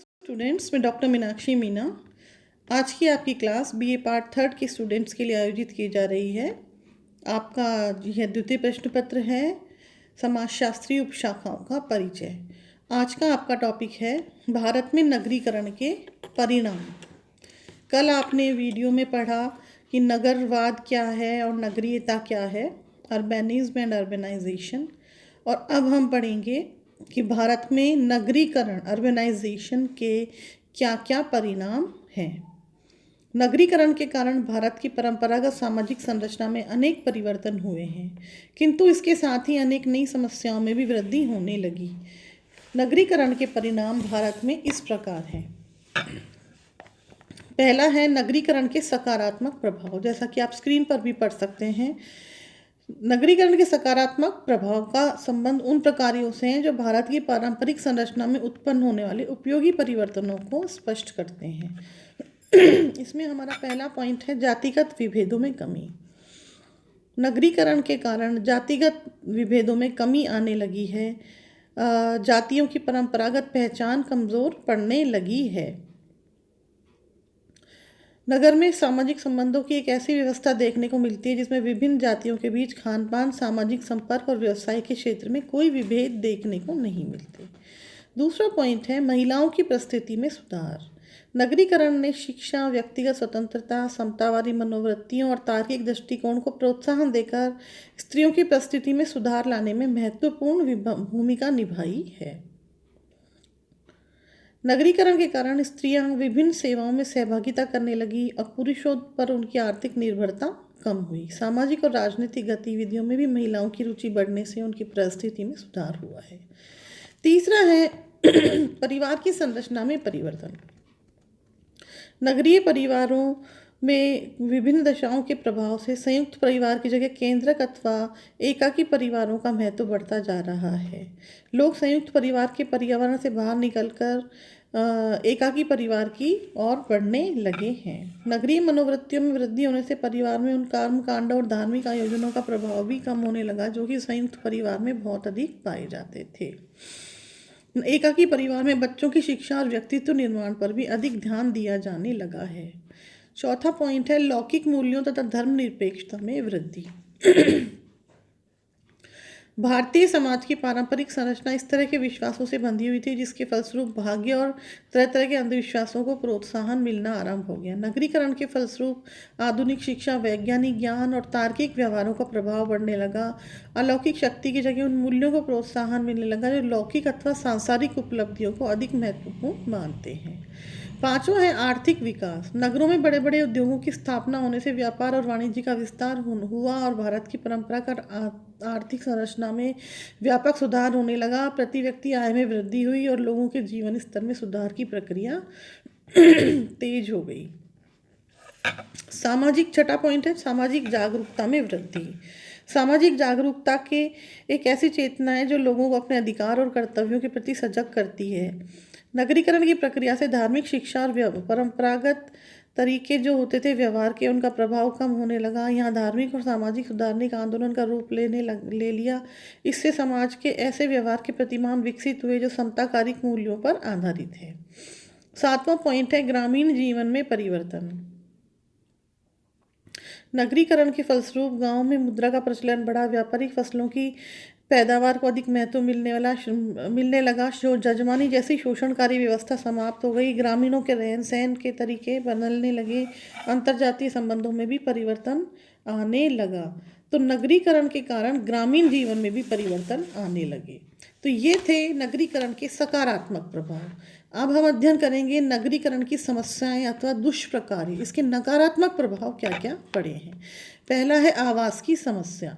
Students, मैं doctor Meenakshi Meena. आज की आपकी क्लास बीए पार्ट थर्ड के स्टूडेंट्स के लिए आयोजित की जा रही है। आपका यह द्वितीय प्रश्न पत्र है, समाजशास्त्री उपशाखाओं का परिचय। आज का आपका टॉपिक है भारत में नगरीकरण के परिणाम। कल आपने वीडियो में पढ़ा कि नगरवाद क्या है और नगरीयता क्या है, अर्बेनिज्म एंड अर्बेनाइजेशन। और अब हम पढ़ेंगे कि भारत में नगरीकरण अर्बेनाइजेशन के क्या क्या परिणाम हैं। नगरीकरण के कारण भारत की परंपरागत सामाजिक संरचना में अनेक परिवर्तन हुए हैं, किंतु इसके साथ ही अनेक नई समस्याओं में भी वृद्धि होने लगी। नगरीकरण के परिणाम भारत में इस प्रकार हैं। पहला है नगरीकरण के सकारात्मक प्रभाव, जैसा कि आप स्क्रीन पर भी पढ़ सकते हैं। नगरीकरण के सकारात्मक प्रभाव का संबंध उन प्रकारों से है जो भारत की पारंपरिक संरचना में उत्पन्न होने वाले उपयोगी परिवर्तनों को स्पष्ट करते हैं। इसमें हमारा पहला पॉइंट है जातिगत विभेदों में कमी। नगरीकरण के कारण जातिगत विभेदों में कमी आने लगी है। जातियों की परंपरागत पहचान कमज़ोर पड़ने लगी है। नगर में सामाजिक संबंधों की एक ऐसी व्यवस्था देखने को मिलती है जिसमें विभिन्न जातियों के बीच खान पान, सामाजिक संपर्क और व्यवसाय के क्षेत्र में कोई विभेद देखने को नहीं मिलते। दूसरा पॉइंट है महिलाओं की परिस्थिति में सुधार। नगरीकरण ने शिक्षा, व्यक्तिगत स्वतंत्रता, समतावादी मनोवृत्तियों और तार्किक दृष्टिकोण को प्रोत्साहन देकर स्त्रियों की परिस्थिति में सुधार लाने में महत्वपूर्ण भूमिका निभाई है। नगरीकरण के कारण स्त्रियां विभिन्न सेवाओं में सहभागिता करने लगी और पुरुषों पर उनकी आर्थिक निर्भरता कम हुई। सामाजिक और राजनीतिक गतिविधियों में भी महिलाओं की रुचि बढ़ने से उनकी परिस्थिति में सुधार हुआ है। तीसरा है परिवार की संरचना में परिवर्तन। नगरीय परिवारों में विभिन्न दशाओं के प्रभाव से संयुक्त परिवार की जगह केंद्रक अथवा एकाकी परिवारों का महत्व बढ़ता जा रहा है। लोग संयुक्त परिवार के पर्यावरण से बाहर निकलकर एकाकी परिवार की ओर बढ़ने लगे हैं। नगरीय मनोवृत्तियों में वृद्धि होने से परिवार में उन कर्म कांड और धार्मिक आयोजनों का प्रभाव भी कम होने लगा जो कि संयुक्त परिवार में बहुत अधिक पाए जाते थे। एकाकी परिवार में बच्चों की शिक्षा और व्यक्तित्व निर्माण पर भी अधिक ध्यान दिया जाने लगा है। चौथा पॉइंट है लौकिक मूल्यों तथा धर्मनिरपेक्षता में वृद्धि। भारतीय समाज की पारंपरिक संरचना इस तरह के विश्वासों से बंधी हुई थी जिसके फलस्वरूप भाग्य और तरह तरह के अंधविश्वासों को प्रोत्साहन मिलना आरंभ हो गया। नगरीकरण के फलस्वरूप आधुनिक शिक्षा, वैज्ञानिक ज्ञान और तार्किक व्यवहारों का प्रभाव बढ़ने लगा। अलौकिक शक्ति की जगह उन मूल्यों को प्रोत्साहन मिलने लगा जो लौकिक अथवा सांसारिक उपलब्धियों को अधिक महत्वपूर्ण मानते हैं। पांचवा है आर्थिक विकास। नगरों में बड़े बड़े उद्योगों की स्थापना होने से व्यापार और वाणिज्य का विस्तार हुआ और भारत की परंपरागत आर्थिक संरचना में व्यापक सुधार होने लगा। प्रति व्यक्ति आय में वृद्धि हुई और लोगों के जीवन स्तर में सुधार की प्रक्रिया तेज हो गई। सामाजिक छठा पॉइंट है सामाजिक जागरूकता में वृद्धि। सामाजिक जागरूकता के एक ऐसी चेतना है जो लोगों को अपने अधिकार और कर्तव्यों के प्रति सजग करती है। नगरीकरण की प्रक्रिया से धार्मिक शिक्षा और परंपरागत तरीके जो होते थे व्यवहार के, उनका प्रभाव कम होने लगा। यहाँ धार्मिक और सामाजिक सुधारनिक आंदोलन का रूप ले लिया। इससे समाज के ऐसे व्यवहार के प्रतिमान विकसित हुए जो समताकारिक मूल्यों पर आधारित है। सातवां पॉइंट है ग्रामीण जीवन में परिवर्तन। नगरीकरण के फलस्वरूप गांव में मुद्रा का प्रचलन बढ़ा, व्यापारिक फसलों की पैदावार को अधिक महत्व मिलने लगा। जजमानी जैसी शोषणकारी व्यवस्था समाप्त हो गई। ग्रामीणों के रहन सहन के तरीके बदलने लगे। अंतर्जातीय संबंधों में भी परिवर्तन आने लगा। तो नगरीकरण के कारण ग्रामीण जीवन में भी परिवर्तन आने लगे। तो ये थे नगरीकरण के सकारात्मक प्रभाव। अब हम अध्ययन करेंगे नगरीकरण की समस्याएं अथवा दुष्प्रकार, इसके नकारात्मक प्रभाव क्या क्या पड़े हैं। पहला है आवास की समस्या।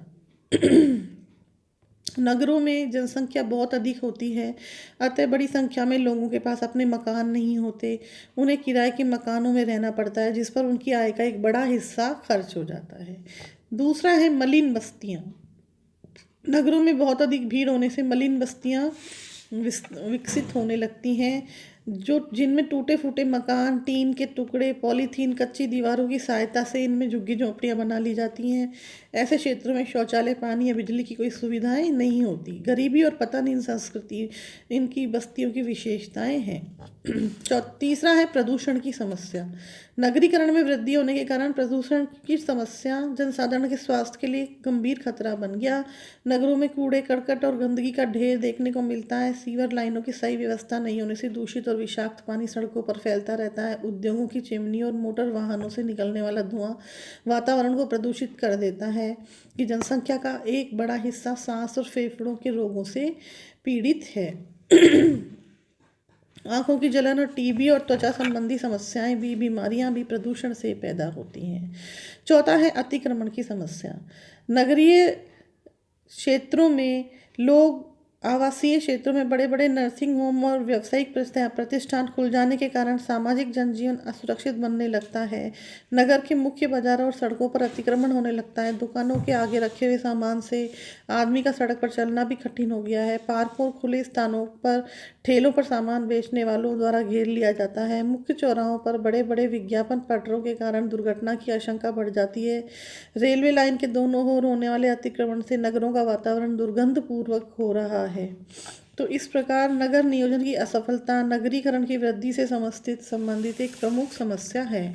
नगरों में जनसंख्या बहुत अधिक होती है, अतः बड़ी संख्या में लोगों के पास अपने मकान नहीं होते। उन्हें किराए के मकानों में रहना पड़ता है जिस पर उनकी आय का एक बड़ा हिस्सा खर्च हो जाता है। दूसरा है मलिन बस्तियाँ। नगरों में बहुत अधिक भीड़ होने से मलिन बस्तियाँ विकसित होने लगती हैं। जो जिनमें टूटे फूटे मकान, टीन के टुकड़े, पॉलीथीन, कच्ची दीवारों की सहायता से इनमें झुग्गी झोंपड़ियाँ बना ली जाती हैं। ऐसे क्षेत्रों में शौचालय, पानी या बिजली की कोई सुविधाएं नहीं होती। गरीबी और पता नहीं संस्कृति इनकी बस्तियों की विशेषताएं हैं। तीसरा है प्रदूषण की समस्या। नगरीकरण में वृद्धि होने के कारण प्रदूषण की समस्या जनसाधारण के स्वास्थ्य के लिए गंभीर खतरा बन गया। नगरों में कूड़े करकट और गंदगी का ढेर देखने को मिलता है। सीवर लाइनों की सही व्यवस्था नहीं होने से दूषित और विषाक्त पानी सड़कों पर फैलता रहता है। उद्योगों की चिमनी और मोटर वाहनों से निकलने वाला धुआं वातावरण को प्रदूषित कर देता है कि जनसंख्या का एक बड़ा हिस्सा सांस और फेफड़ों के रोगों से पीड़ित है। आंखों की जलन और टीबी और त्वचा संबंधी समस्याएं भी, बीमारियां भी प्रदूषण से पैदा होती हैं। चौथा है अतिक्रमण की समस्या। नगरीय क्षेत्रों में लोग आवासीय क्षेत्रों में बड़े बड़े नर्सिंग होम और व्यावसायिक प्रतिष्ठान खुल जाने के कारण सामाजिक जनजीवन असुरक्षित बनने लगता है। नगर के मुख्य बाजार और सड़कों पर अतिक्रमण होने लगता है। दुकानों के आगे रखे हुए सामान से आदमी का सड़क पर चलना भी कठिन हो गया है। पार्कों और खुले स्थानों पर ठेलों पर सामान बेचने वालों द्वारा घेर लिया जाता है। मुख्य चौराहों पर बड़े बड़े विज्ञापन पटरों के कारण दुर्घटना की आशंका बढ़ जाती है। रेलवे लाइन के दोनों ओर होने वाले अतिक्रमण से नगरों का वातावरण दुर्गंधपूर्वक हो रहा है। तो इस प्रकार नगर नियोजन की असफलता नगरीकरण की वृद्धि से संबंधित एक प्रमुख समस्या है।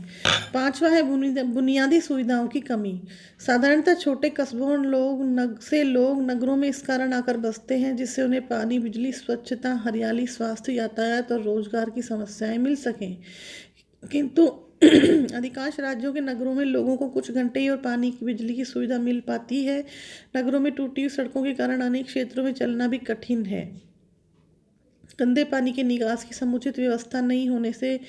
पांचवा है बुनियादी सुविधाओं की कमी। साधारणतः छोटे कस्बों लोग नगरों में इस कारण आकर बसते हैं जिससे उन्हें पानी, बिजली, स्वच्छता, हरियाली, स्वास्थ्य, यातायात और रोजगार की समस्याएं मिल सकें। किंतु अधिकांश राज्यों के नगरों में लोगों को कुछ घंटे ही और पानी की, बिजली की सुविधा मिल पाती है। नगरों में टूटी हुई सड़कों के कारण अनेक क्षेत्रों में चलना भी कठिन है। गंदे पानी के निकास की समुचित व्यवस्था नहीं होने से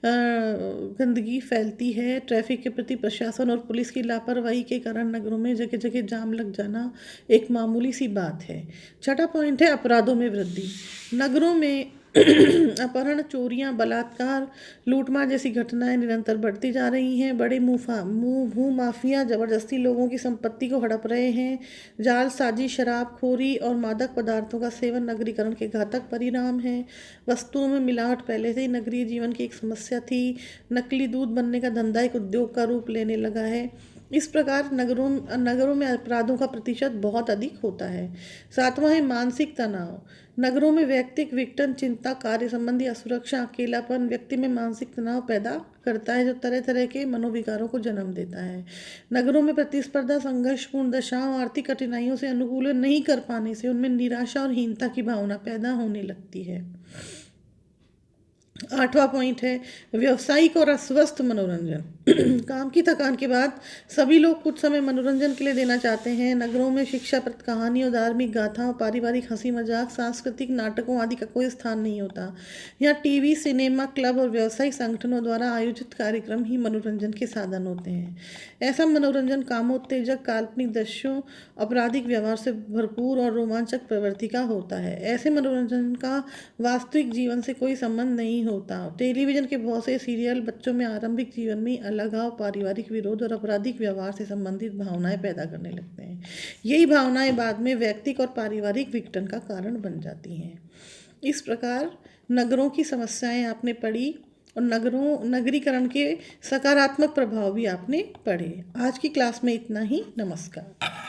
गंदगी फैलती है। ट्रैफिक के प्रति प्रशासन और पुलिस की लापरवाही के कारण नगरों में जगह जगह जाम लग जाना एक मामूली सी बात है। छठा पॉइंट है अपराधों में वृद्धि। नगरों में अपहरण, चोरियां, बलात्कार, लूटमार जैसी घटनाएं निरंतर बढ़ती जा रही हैं। बड़े भूमाफिया जबरदस्ती लोगों की संपत्ति को हड़प रहे हैं। जालसाजी, शराबखोरी और मादक पदार्थों का सेवन नगरीकरण के घातक परिणाम है। वस्तुओं में मिलावट पहले से ही नगरीय जीवन की एक समस्या थी। नकली दूध बनने का धंधा एक उद्योग का रूप लेने लगा है। इस प्रकार नगरों में अपराधों का प्रतिशत बहुत अधिक होता है। सातवां है मानसिक तनाव। नगरों में व्यक्तिगत विघटन, चिंता, कार्य संबंधी असुरक्षा, अकेलापन व्यक्ति में मानसिक तनाव पैदा करता है जो तरह तरह के मनोविकारों को जन्म देता है। नगरों में प्रतिस्पर्धा, संघर्षपूर्ण दशाओं, आर्थिक कठिनाइयों से अनुकूलन नहीं कर पाने से उनमें निराशा और हीनता की भावना पैदा होने लगती है। आठवां पॉइंट है व्यावसायिक और अस्वस्थ मनोरंजन। काम की थकान के बाद सभी लोग कुछ समय मनोरंजन के लिए देना चाहते हैं। नगरों में शिक्षाप्रद कहानियों, धार्मिक गाथाओं, पारिवारिक हंसी मजाक, सांस्कृतिक नाटकों आदि का कोई स्थान नहीं होता। यहाँ टीवी, सिनेमा, क्लब और व्यावसायिक संगठनों द्वारा आयोजित कार्यक्रम ही मनोरंजन के साधन होते हैं। ऐसा मनोरंजन कामोत्तेजक, काल्पनिक दृश्यों, आपराधिक व्यवहार से भरपूर और रोमांचक प्रवृत्ति का होता है। ऐसे मनोरंजन का वास्तविक जीवन से कोई संबंध नहीं होता। टेलीविजन के बहुत से सीरियल बच्चों में आरंभिक जीवन में अलगाव, पारिवारिक विरोध और आपराधिक व्यवहार से संबंधित भावनाएं पैदा करने लगते हैं। यही भावनाएं बाद में व्यक्तिगत और पारिवारिक विघटन का कारण बन जाती हैं। इस प्रकार नगरों की समस्याएं आपने पढ़ी और नगरीकरण के सकारात्मक प्रभाव भी आपने पढ़े। आज की क्लास में इतना ही। नमस्कार।